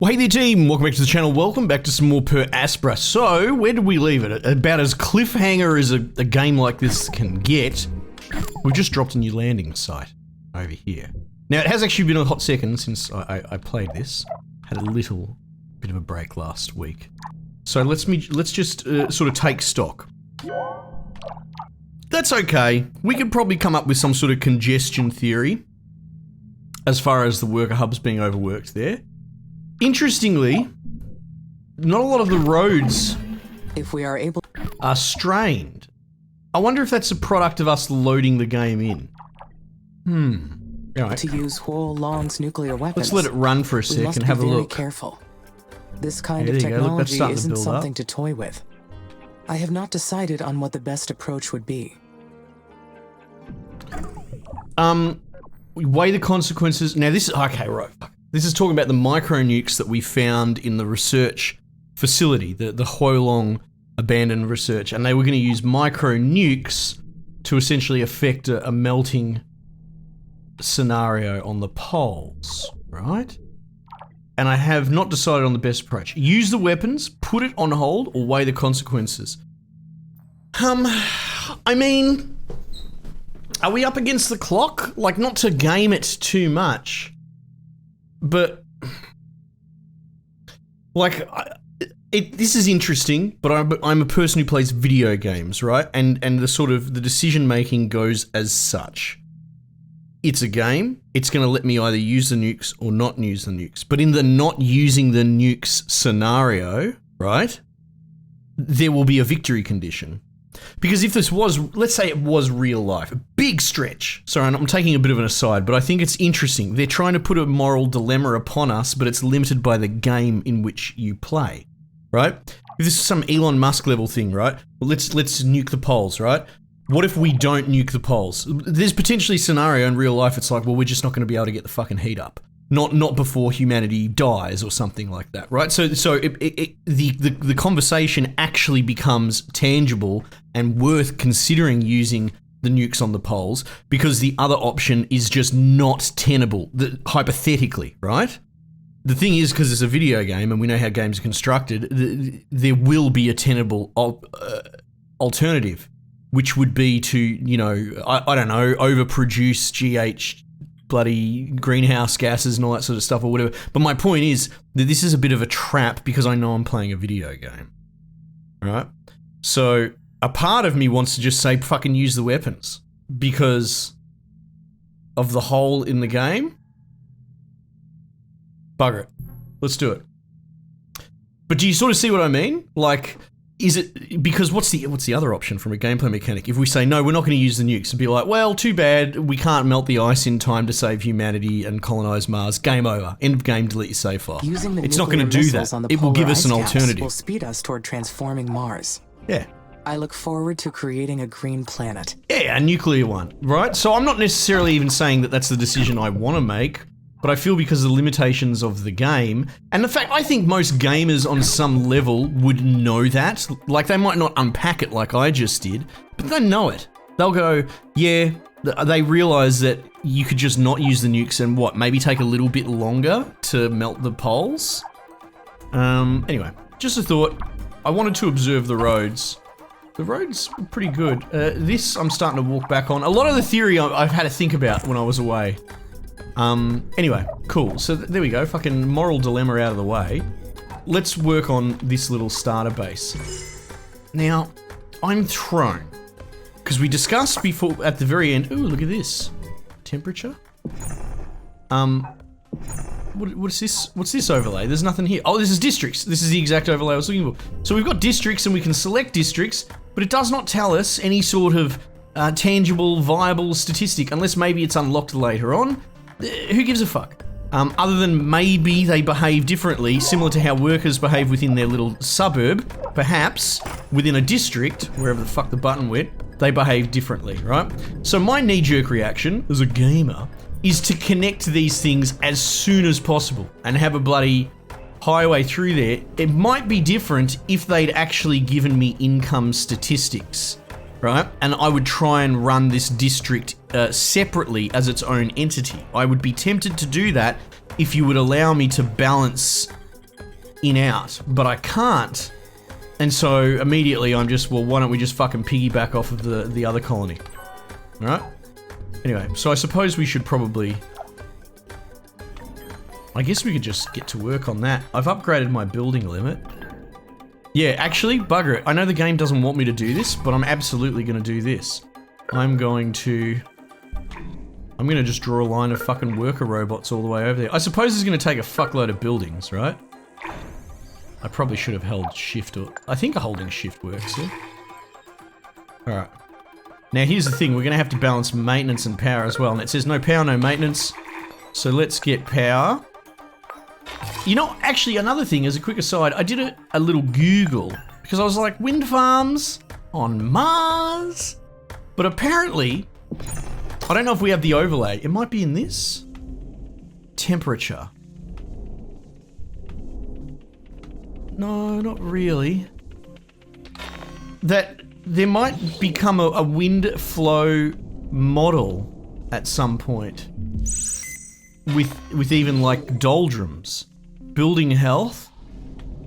Well, hey there team, welcome back to the channel, welcome back to some more Per Aspera. So, where did we leave it? About as cliffhanger as a game like this can get. We've just dropped a new landing site over here. Now, it has actually been a hot second since I played this. Had a little bit of a break last week. So let's just sort of take stock. That's okay. We could probably come up with some sort of congestion theory as far as the worker hubs being overworked there. Interestingly, not a lot of the roads are strained. I wonder if that's a product of us loading the game in. All right. To use Huo-Long's nuclear weapons. Let's let it run for a sec and have a look. We must be very careful. This kind of technology isn't something to toy with. I have not decided on what the best approach would be. Weigh the consequences. Now this is okay, right? This is talking about the micro nukes that we found in the research facility, the Huo-Long abandoned research, and they were going to use micro nukes to essentially affect a melting scenario on the poles, right? And I have not decided on the best approach. Use the weapons, put it on hold, or weigh the consequences. I mean, are we up against the clock? Like, not to game it too much, but like, this is interesting, but I'm a person who plays video games, right? And the sort of the decision making goes as such. It's a game. It's going to let me either use the nukes or not use the nukes. But in the not using the nukes scenario, right, there will be a victory condition. Because if this was, let's say it was real life, a big stretch. Sorry, I'm taking a bit of an aside, but I think it's interesting. They're trying to put a moral dilemma upon us, but it's limited by the game in which you play, right? If this is some Elon Musk level thing, right? Well, let's nuke the poles, right? What if we don't nuke the poles? There's potentially a scenario in real life, it's like, well, we're just not going to be able to get the fucking heat up. Not before humanity dies or something like that, right? So the conversation actually becomes tangible and worth considering using the nukes on the poles because the other option is just not tenable, hypothetically, right? The thing is, because it's a video game and we know how games are constructed, there will be a tenable alternative, which would be to, you know, I don't know, overproduce GH bloody greenhouse gases and all that sort of stuff or whatever. But my point is that this is a bit of a trap because I know I'm playing a video game, right? So a part of me wants to just say fucking use the weapons because of the hole in the game. Bugger it. Let's do it. But do you sort of see what I mean? Like, is it because what's the other option from a gameplay mechanic? If we say no, we're not going to use the nukes, it'd be like, well, too bad, we can't melt the ice in time to save humanity and colonize Mars. Game over. End of game. Delete your save file. It's not going to do that. It will give us an alternative. Will speed us toward transforming Mars. Yeah. I look forward to creating a green planet. Yeah, a nuclear one, right? So I'm not necessarily even saying that that's the decision I want to make. But I feel because of the limitations of the game, and the fact I think most gamers on some level would know that. Like, they might not unpack it like I just did, but they know it. They'll go, yeah, they realize that you could just not use the nukes and what, maybe take a little bit longer to melt the poles? Anyway, just a thought. I wanted to observe the roads. The roads are pretty good. This I'm starting to walk back on. A lot of the theory I've had to think about when I was away. Anyway, cool. So there we go. Fucking moral dilemma out of the way. Let's work on this little starter base. Now, I'm thrown. Because we discussed before, at the very end, ooh, look at this. Temperature? What's this? What's this overlay? There's nothing here. Oh, this is districts. This is the exact overlay I was looking for. So we've got districts and we can select districts, but it does not tell us any sort of tangible, viable statistic, unless maybe it's unlocked later on. Who gives a fuck? Other than maybe they behave differently, similar to how workers behave within their little suburb, perhaps within a district, wherever the fuck the button went, they behave differently, right? So my knee-jerk reaction, as a gamer, is to connect these things as soon as possible and have a bloody highway through there. It might be different if they'd actually given me income statistics, right? And I would try and run this district separately as its own entity. I would be tempted to do that if you would allow me to balance in out, but I can't. And so immediately I'm just, well, why don't we just fucking piggyback off of the other colony? Alright? Anyway, so I suppose we should probably... I guess we could just get to work on that. I've upgraded my building limit. Yeah, actually, bugger it. I know the game doesn't want me to do this, but I'm absolutely going to do this. I'm going to just draw a line of fucking worker robots all the way over there. I suppose it's going to take a fuckload of buildings, right? I probably should have held shift, or I think holding shift works, yeah? Alright. Now here's the thing, we're going to have to balance maintenance and power as well, and it says no power, no maintenance. So let's get power. You know, actually another thing, as a quick aside, I did a little Google, because I was like, wind farms on Mars? But apparently, I don't know if we have the overlay. It might be in this. Temperature. No, not really. That there might become a wind flow model at some point. With even like doldrums. Building health.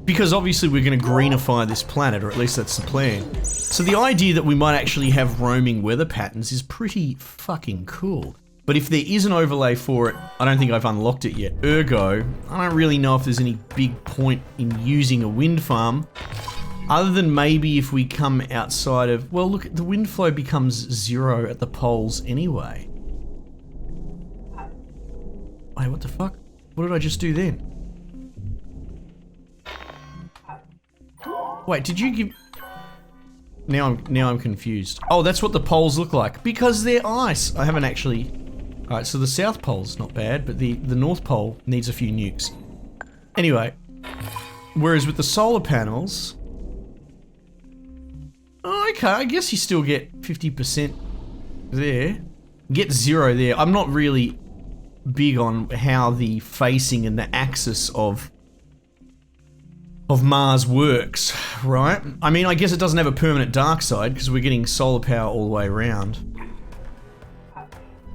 Because obviously we're going to greenify this planet, or at least that's the plan. So the idea that we might actually have roaming weather patterns is pretty fucking cool. But if there is an overlay for it, I don't think I've unlocked it yet. Ergo, I don't really know if there's any big point in using a wind farm. Other than maybe if we come outside of... Well, look, the wind flow becomes 0 at the poles anyway. Wait, what the fuck? What did I just do then? Wait, did you give... Now I'm confused. Oh, that's what the poles look like. Because they're ice. I haven't actually... Alright, so the South Pole's not bad, but the North Pole needs a few nukes. Anyway. Whereas with the solar panels... Oh, okay, I guess you still get 50% there. Get 0 there. I'm not really big on how the facing and the axis of Mars works, right? I mean, I guess it doesn't have a permanent dark side because we're getting solar power all the way around.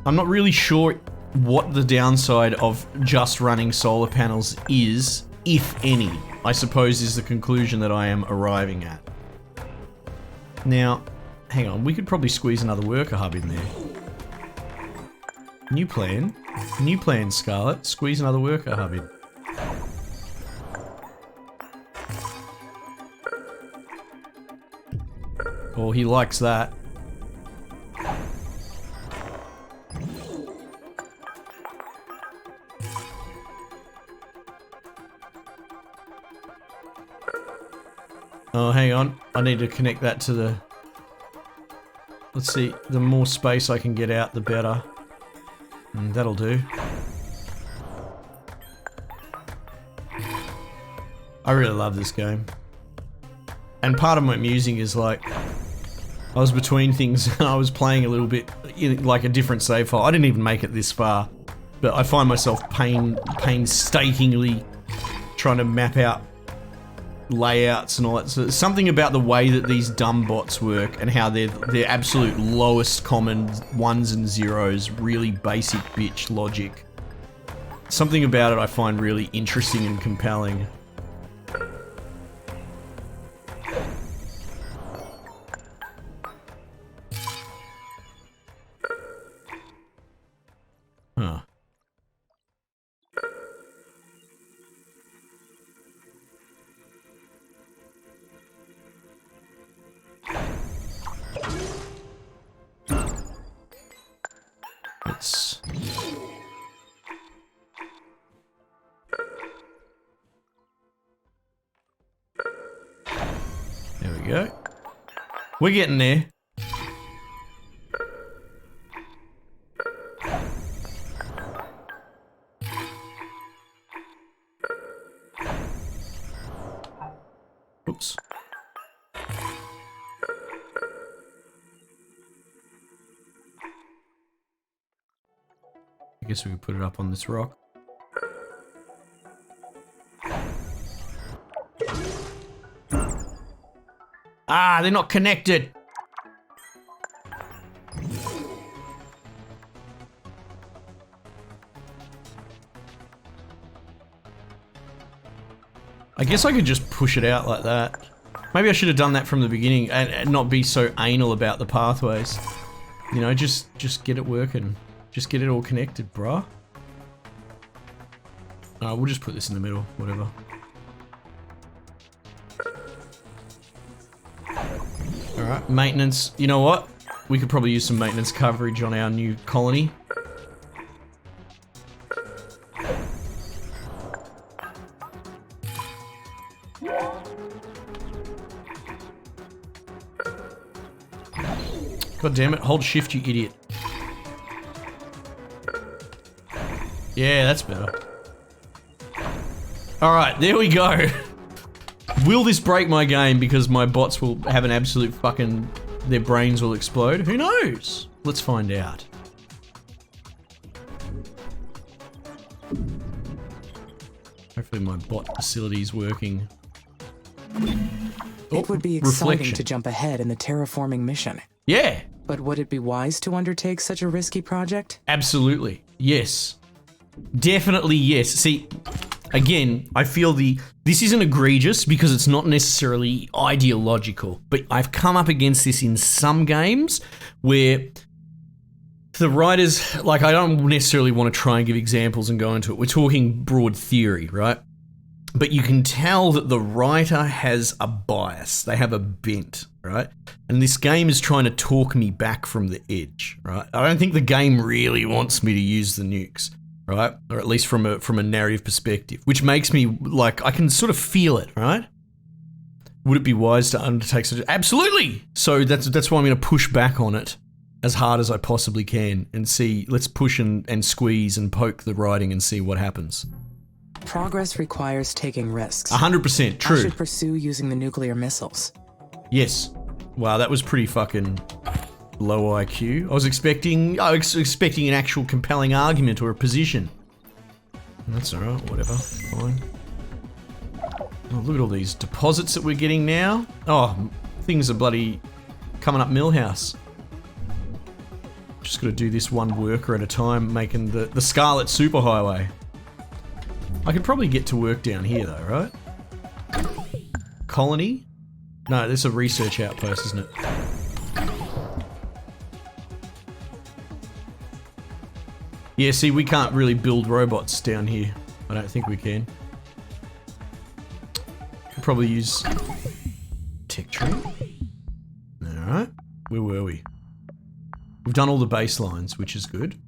I'm not really sure what the downside of just running solar panels is, if any, I suppose is the conclusion that I am arriving at. Now, hang on, we could probably squeeze another worker hub in there. New plan, Scarlet, squeeze another worker hub in. Oh, he likes that. Oh, hang on. I need to connect that to the... Let's see. The more space I can get out, the better. That'll do. I really love this game. And part of my musing is like... I was between things and I was playing a little bit in like a different save file. I didn't even make it this far. But I find myself painstakingly trying to map out layouts and all that. So something about the way that these dumb bots work and how they're absolute lowest common ones and zeros, really basic bitch logic. Something about it I find really interesting and compelling. Huh. Let's... There we go. We're getting there. Oops. I guess we could put it up on this rock. Ah, they're not connected. I guess I could just push it out like that. Maybe I should have done that from the beginning and not be so anal about the pathways. You know, just get it working. Just get it all connected, bruh. We'll just put this in the middle, whatever. Alright, maintenance. You know what? We could probably use some maintenance coverage on our new colony. God damn it, hold shift, you idiot. Yeah, that's better. Alright, there we go. Will this break my game because my bots will have an absolute fucking... their brains will explode? Who knows? Let's find out. Hopefully my bot facility is working. It would be exciting to jump ahead in the terraforming mission. Yeah. But would it be wise to undertake such a risky project? Absolutely. Yes. Definitely yes. See, again, I feel this isn't egregious because it's not necessarily ideological, but I've come up against this in some games where the writers, like, I don't necessarily want to try and give examples and go into it. We're talking broad theory, right? But you can tell that the writer has a bias. They have a bent, right? And this game is trying to talk me back from the edge, right? I don't think the game really wants me to use the nukes, right? Or at least from a narrative perspective, which makes me, like, I can sort of feel it, right? Would it be wise to undertake such a... Absolutely! So that's why I'm going to push back on it as hard as I possibly can and see, let's push and squeeze and poke the writing and see what happens. Progress requires taking risks. 100% true. I should pursue using the nuclear missiles. Yes. Wow, that was pretty fucking low IQ. I was expecting an actual compelling argument or a position. That's alright, whatever, fine. Oh, look at all these deposits that we're getting now. Oh, things are bloody coming up Millhouse. Just gotta do this one worker at a time, making the Scarlet Superhighway. I could probably get to work down here though, right? Colony? No, this is a research outpost, isn't it? Yeah, see, we can't really build robots down here. I don't think we can. Could probably use tech tree. Alright, where were we? We've done all the baselines, which is good.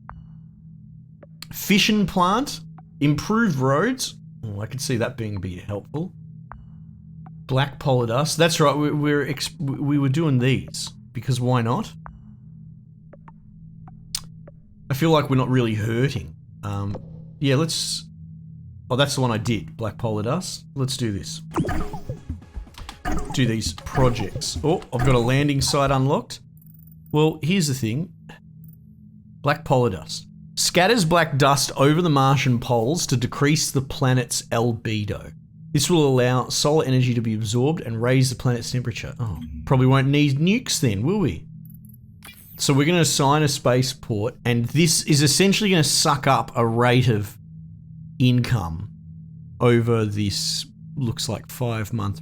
Fission plant. Improved roads. Oh, I could see that being helpful. Black polar dust. That's right. We were doing these because why not? I feel like we're not really hurting. Yeah, let's. Oh, that's the one I did. Black polar dust. Let's do this. Do these projects. Oh, I've got a landing site unlocked. Well, here's the thing. Black polar dust. Scatters black dust over the Martian poles to decrease the planet's albedo. This will allow solar energy to be absorbed and raise the planet's temperature. Oh, probably won't need nukes then, will we? So we're going to assign a spaceport, and this is essentially going to suck up a rate of income over this, looks like 5-month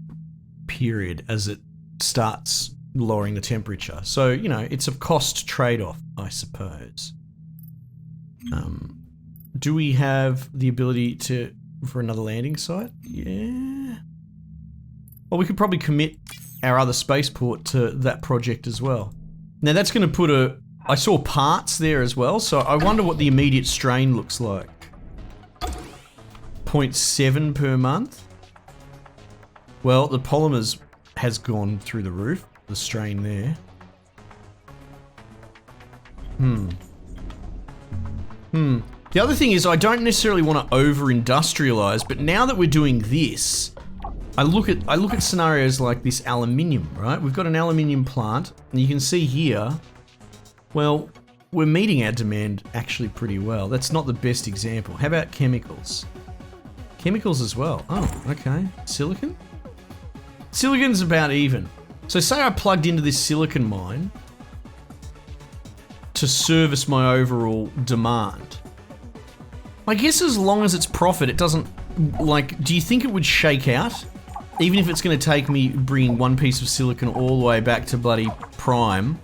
period as it starts lowering the temperature. So, you know, it's a cost trade-off, I suppose. Do we have the ability for another landing site? Yeah. Well, we could probably commit our other spaceport to that project as well. Now that's going to put I saw parts there as well, so I wonder what the immediate strain looks like. 0.7 per month. Well, the polymers has gone through the roof, the strain there. The other thing is I don't necessarily want to over-industrialize, but now that we're doing this, I look at scenarios like this aluminium, right? We've got an aluminium plant, and you can see here, well, we're meeting our demand actually pretty well. That's not the best example. How about chemicals? Chemicals as well. Oh, okay. Silicon? Silicon's about even. So say I plugged into this silicon mine to service my overall demand. I guess as long as it's profit, it doesn't like, do you think it would shake out? Even if it's going to take me bringing one piece of silicon all the way back to bloody prime.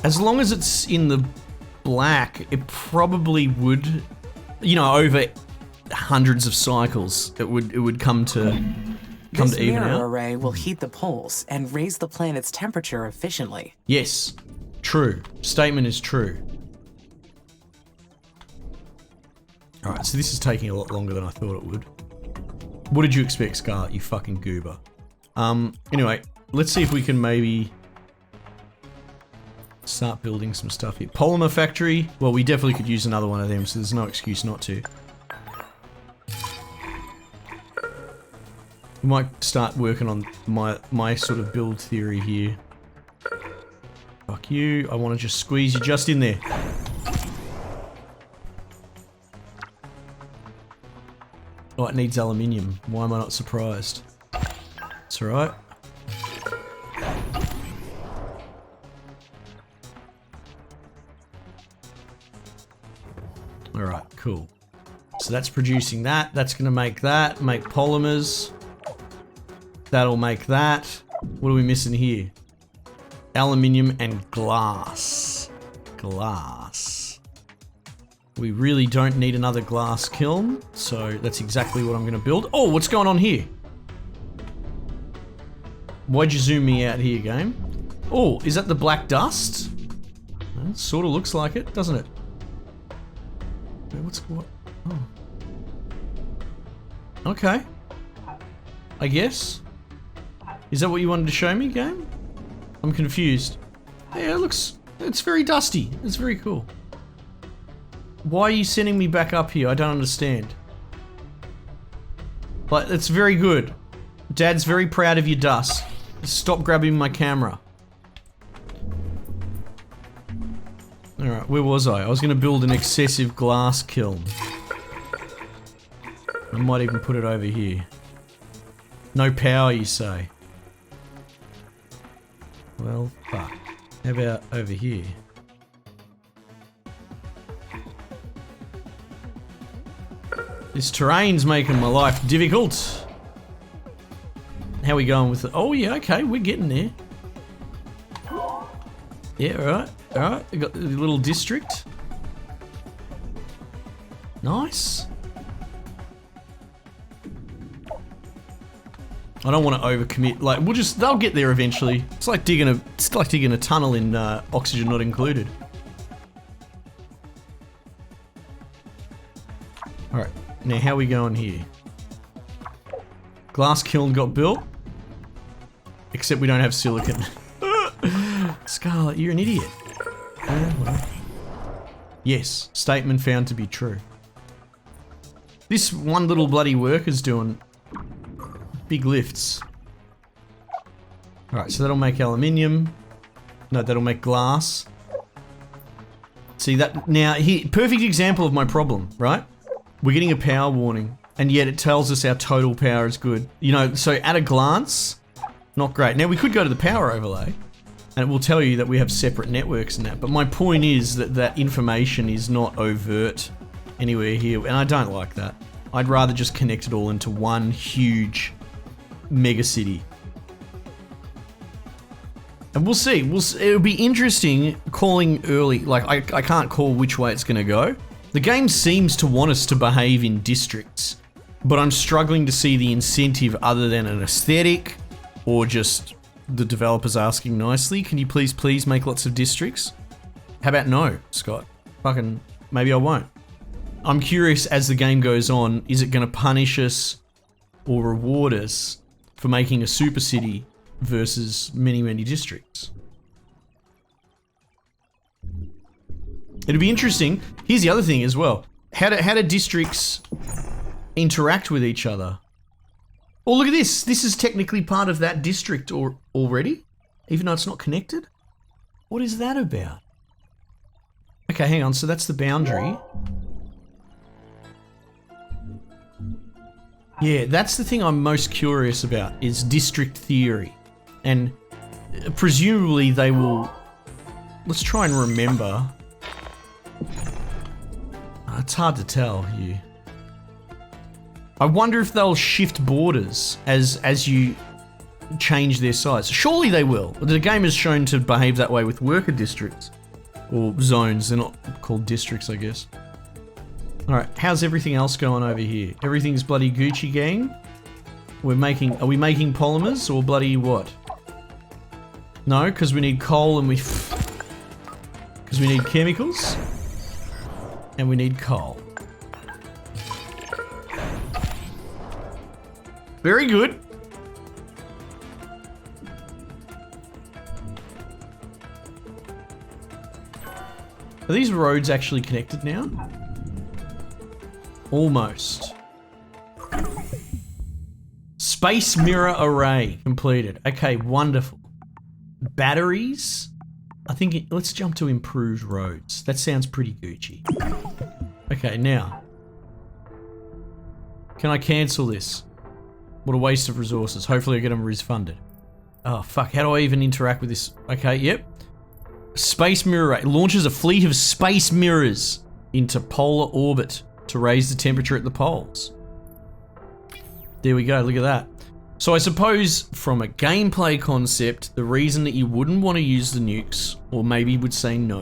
As long as it's in the black, it probably would, you know, over hundreds of cycles, it would come to even out. This mirror array will heat the poles and raise the planet's temperature efficiently. Yes, true. Statement is true. Alright, so this is taking a lot longer than I thought it would. What did you expect, Scarlet, you fucking goober? Anyway, let's see if we can maybe start building some stuff here. Polymer factory. Well, we definitely could use another one of them, so there's no excuse not to. We might start working on my sort of build theory here. Fuck you. I want to just squeeze you just in there. Oh, it needs aluminium. Why am I not surprised? It's alright. Alright, cool. So that's producing that. That's going to make that. Make polymers. That'll make that. What are we missing here? Aluminium and glass. Glass. We really don't need another glass kiln, so that's exactly what I'm going to build. Oh, what's going on here? Why'd you zoom me out here, game? Oh, is that the black dust? Well, it sort of looks like it, doesn't it? Wait, what? Oh. Okay. I guess. Is that what you wanted to show me, game? I'm confused. Yeah, it's very dusty. It's very cool. Why are you sending me back up here? I don't understand. But it's very good. Dad's very proud of your dust. Stop grabbing my camera. Alright, where was I? I was going to build an excessive glass kiln. I might even put it over here. No power, you say? Well, fuck. How about over here? This terrain's making my life difficult. How are we going with it? Oh yeah, okay, we're getting there. Yeah, alright, alright. We got the little district. Nice. I don't want to overcommit. Like, they'll get there eventually. It's like digging a tunnel in oxygen not included. Alright. Now, how are we going here? Glass kiln got built. Except we don't have silicon. Scarlet, you're an idiot. Well. Yes, statement found to be true. This one little bloody worker's doing big lifts. Alright, so that'll make aluminium. No, that'll make glass. See that? Now, here, perfect example of my problem, right? We're getting a power warning, and yet it tells us our total power is good. You know, so at a glance, not great. Now, we could go to the power overlay, and it will tell you that we have separate networks and that, but my point is that that information is not overt anywhere here, and I don't like that. I'd rather just connect it all into one huge mega city. And we'll see. It'll be interesting calling early. Like, I can't call which way it's going to go. The game seems to want us to behave in districts, but I'm struggling to see the incentive other than an aesthetic or just the developers asking nicely, can you please make lots of districts? How about no, Scott? Fucking, maybe I won't. I'm curious as the game goes on, is it going to punish us or reward us for making a super city versus many districts? It'd be interesting. Here's the other thing as well. How do districts interact with each other? Oh, look at this. This is technically part of that district already, even though it's not connected. What is that about? Okay, hang on. So that's the boundary. Yeah, that's the thing I'm most curious about, is district theory. And presumably they will... Let's try and remember. It's hard to tell here. I wonder if they'll shift borders as you change their size. Surely they will. The game is shown to behave that way with worker districts. Or zones. They're not called districts, I guess. Alright, how's everything else going over here? Everything's bloody Gucci gang? Are we making polymers or bloody what? No, because we need coal and because we need chemicals. And we need coal. Very good. Are these roads actually connected now? Almost. Space mirror array completed. Okay, wonderful. Batteries? I think let's jump to improved roads. That sounds pretty Gucci. Okay, now. Can I cancel this? What a waste of resources. Hopefully I get them refunded. Oh fuck, how do I even interact with this? Okay, yep. Space mirror array. Launches a fleet of space mirrors into polar orbit to raise the temperature at the poles. There we go, look at that. So I suppose from a gameplay concept, the reason that you wouldn't want to use the nukes, or maybe would say no,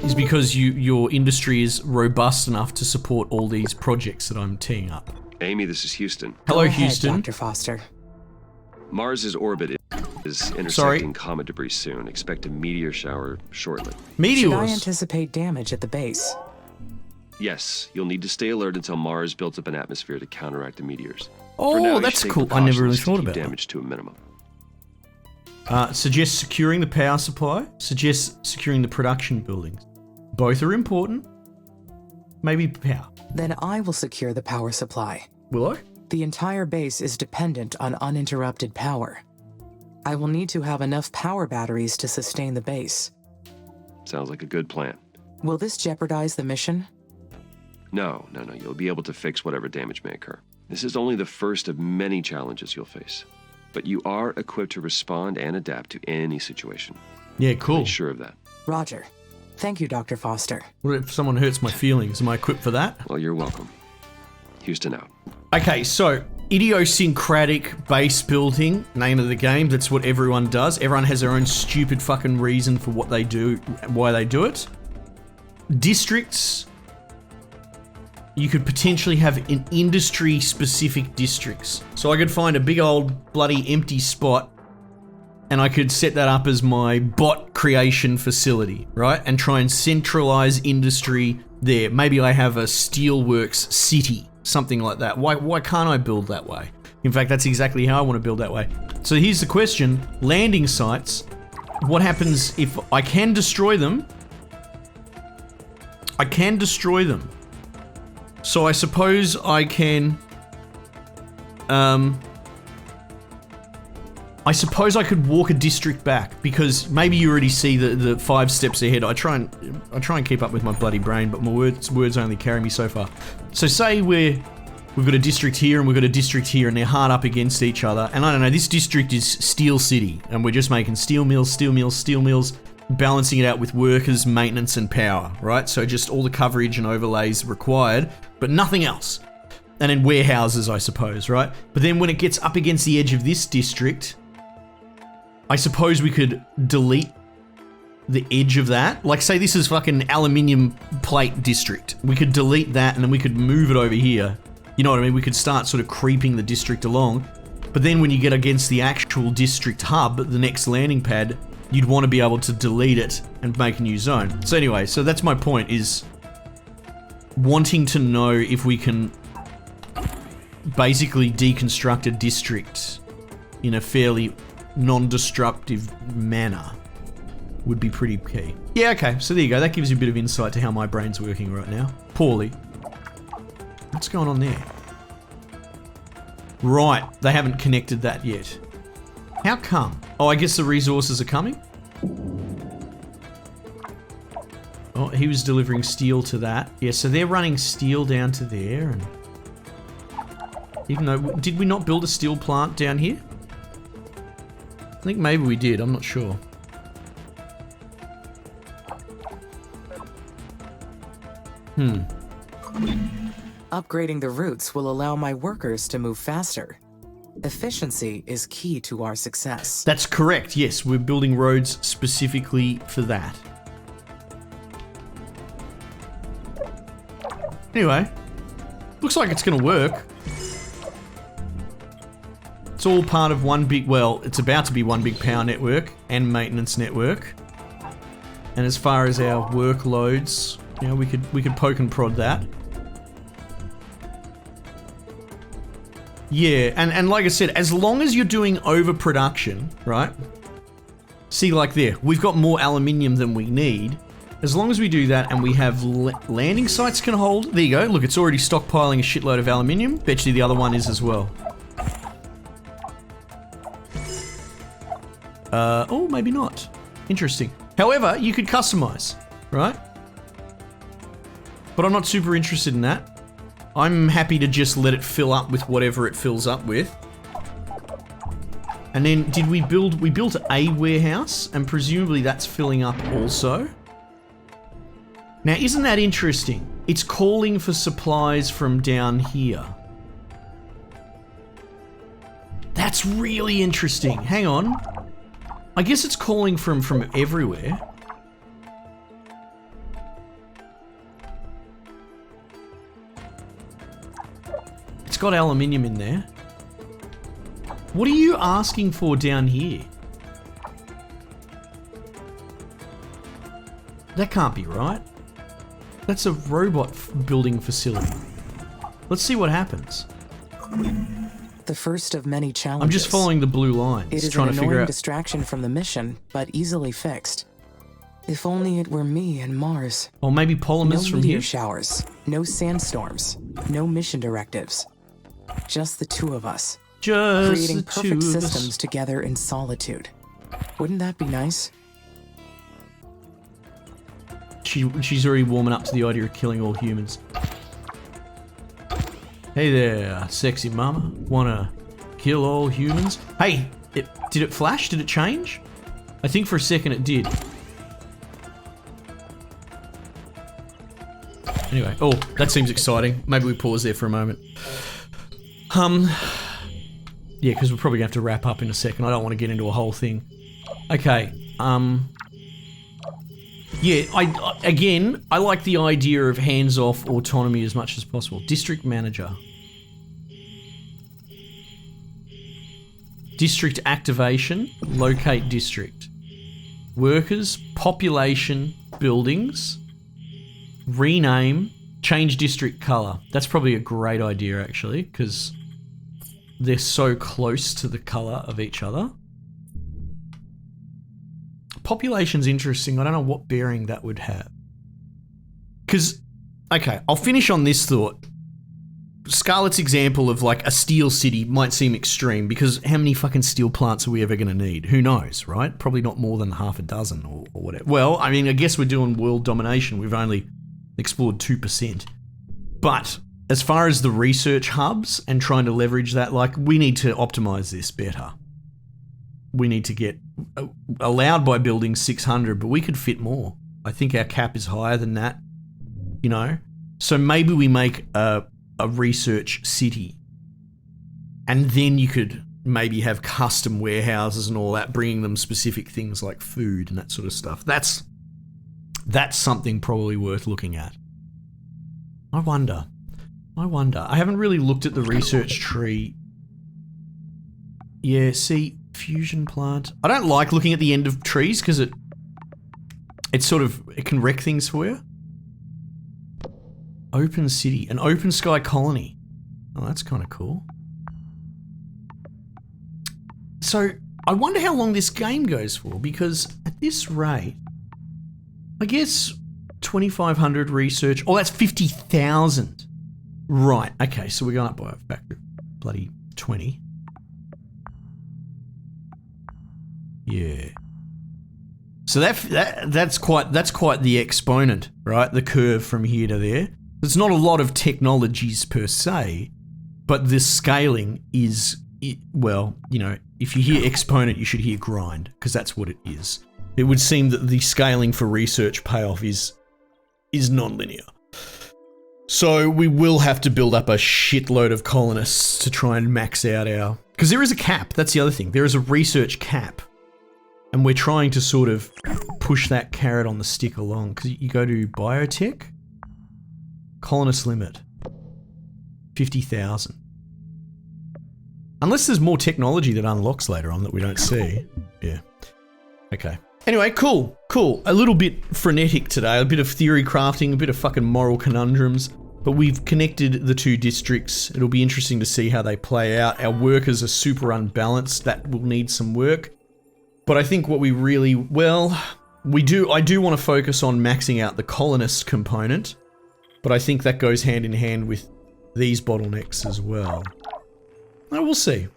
is because your industry is robust enough to support all these projects that I'm teeing up. Amy, this is Houston. Hello, Go ahead, Houston. Dr. Foster. Mars's orbit is intersecting comet debris soon. Expect a meteor shower shortly. Meteors? Should I anticipate damage at the base? Yes, you'll need to stay alert until Mars builds up an atmosphere to counteract the meteors. Oh, now, that's cool. I never really thought about that. Damage to a minimum. Suggest securing the power supply. Suggest securing the production buildings. Both are important. Maybe power. Then I will secure the power supply. Will I? The entire base is dependent on uninterrupted power. I will need to have enough power batteries to sustain the base. Sounds like a good plan. Will this jeopardize the mission? No. You'll be able to fix whatever damage may occur. This is only the first of many challenges you'll face. But you are equipped to respond and adapt to any situation. Yeah, cool. Be sure of that. Roger. Thank you, Dr. Foster. What if someone hurts my feelings? Am I equipped for that? Well, you're welcome. Houston out. Okay, so idiosyncratic base building, name of the game. That's what everyone does. Everyone has their own stupid fucking reason for what they do, why they do it. Districts. You could potentially have an industry-specific districts. So I could find a big old bloody empty spot and I could set that up as my bot creation facility, right? And try and centralize industry there. Maybe I have a steelworks city, something like that. Why can't I build that way? In fact, that's exactly how I want to build that way. So here's the question. Landing sites. What happens if I can destroy them? I can destroy them. So I suppose I can, I suppose I could walk a district back because maybe you already see the 5 steps ahead. I try and keep up with my bloody brain, but my words only carry me so far. So say we've got a district here and we've got a district here and they're hard up against each other. And I don't know, this district is Steel City and we're just making steel mills, balancing it out with workers, maintenance and power, right? So just all the coverage and overlays required, but nothing else. And then warehouses, I suppose, right? But then when it gets up against the edge of this district, I suppose we could delete the edge of that. Like say this is fucking aluminium plate district. We could delete that and then we could move it over here. You know what I mean? We could start sort of creeping the district along. But then when you get against the actual district hub, the next landing pad, you'd want to be able to delete it and make a new zone. So anyway, so that's my point, is wanting to know if we can basically deconstruct a district in a fairly non-destructive manner would be pretty key. Yeah, okay, so there you go. That gives you a bit of insight to how my brain's working right now. Poorly. What's going on there? Right, they haven't connected that yet. How come? Oh, I guess the resources are coming? Oh, he was delivering steel to that. Yeah, so they're running steel down to there. And even though, did we not build a steel plant down here? I think maybe we did, I'm not sure. Upgrading the routes will allow my workers to move faster. Efficiency is key to our success. That's correct, yes. We're building roads specifically for that. Anyway, looks like it's going to work. It's all part of one big, well, it's about to be one big power network and maintenance network. And as far as our workloads, you know, we could poke and prod that. Yeah, and like I said, as long as you're doing overproduction, right? See, like there, we've got more aluminium than we need. As long as we do that and we have landing sites can hold. There you go. Look, it's already stockpiling a shitload of aluminium. Bet you the other one is as well. Oh, maybe not. Interesting. However, you could customize, right? But I'm not super interested in that. I'm happy to just let it fill up with whatever it fills up with. And then we built a warehouse, and presumably that's filling up also. Now, isn't that interesting? It's calling for supplies from down here. That's really interesting. Hang on. I guess it's calling from everywhere. It's got aluminium in there. What are you asking for down here? That can't be right. That's a robot building facility. Let's see what happens. The first of many challenges. I'm just following the blue lines, it is trying to figure out. An annoying distraction from the mission, but easily fixed. If only it were me and Mars. Or maybe polymers from here. No meteor showers, no sandstorms, no mission directives. Just the two of us. Just creating the perfect two of systems us. Together in solitude. Wouldn't that be nice? She's already warming up to the idea of killing all humans. Hey there, sexy mama. Wanna kill all humans? Hey, did it flash? Did it change? I think for a second it did. Anyway, oh, that seems exciting. Maybe we pause there for a moment. Yeah, because we're probably gonna have to wrap up in a second. I don't want to get into a whole thing. Okay, yeah, I like the idea of hands-off autonomy as much as possible. District manager. District activation, locate district. Workers, population, buildings, rename, change district color. That's probably a great idea actually, because they're so close to the color of each other. Population's interesting. I don't know what bearing that would have. Because, okay, I'll finish on this thought. Scarlet's example of like a steel city might seem extreme because how many fucking steel plants are we ever going to need? Who knows, right? Probably not more than half a dozen or whatever. Well, I mean, I guess we're doing world domination. We've only explored 2%. But as far as the research hubs and trying to leverage that, like, we need to optimize this better. We need to get allowed by building 600, but we could fit more. I think our cap is higher than that, you know? So maybe we make a research city, and then you could maybe have custom warehouses and all that, bringing them specific things like food and that sort of stuff. That's something probably worth looking at. I wonder. I haven't really looked at the research tree. Yeah, see, fusion plant. I don't like looking at the end of trees because it can wreck things for you. Open city, an open sky colony. Oh, that's kind of cool. So, I wonder how long this game goes for, because at this rate, I guess 2,500 research. Oh, that's 50,000. Right, okay, so we're going up by a factor of bloody 20. Yeah. So that's quite the exponent, right? The curve from here to there. There's not a lot of technologies per se, but the scaling is, well, you know, if you hear exponent, you should hear grind, because that's what it is. It would seem that the scaling for research payoff is non-linear. So we will have to build up a shitload of colonists to try and max out our... Because there is a cap, that's the other thing. There is a research cap. And we're trying to sort of push that carrot on the stick along. Because you go to biotech, colonist limit, 50,000. Unless there's more technology that unlocks later on that we don't see. Yeah. Okay. Anyway, cool. A little bit frenetic today, a bit of theory crafting, a bit of fucking moral conundrums, but we've connected the two districts. It'll be interesting to see how they play out. Our workers are super unbalanced. That will need some work. But I think what we really, I do want to focus on maxing out the colonist component, but I think that goes hand in hand with these bottlenecks as well. We'll see.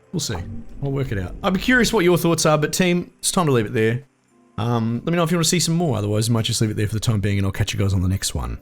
I'll work it out. I'd be curious what your thoughts are, but team, it's time to leave it there. Let me know if you want to see some more, otherwise I might just leave it there for the time being and I'll catch you guys on the next one.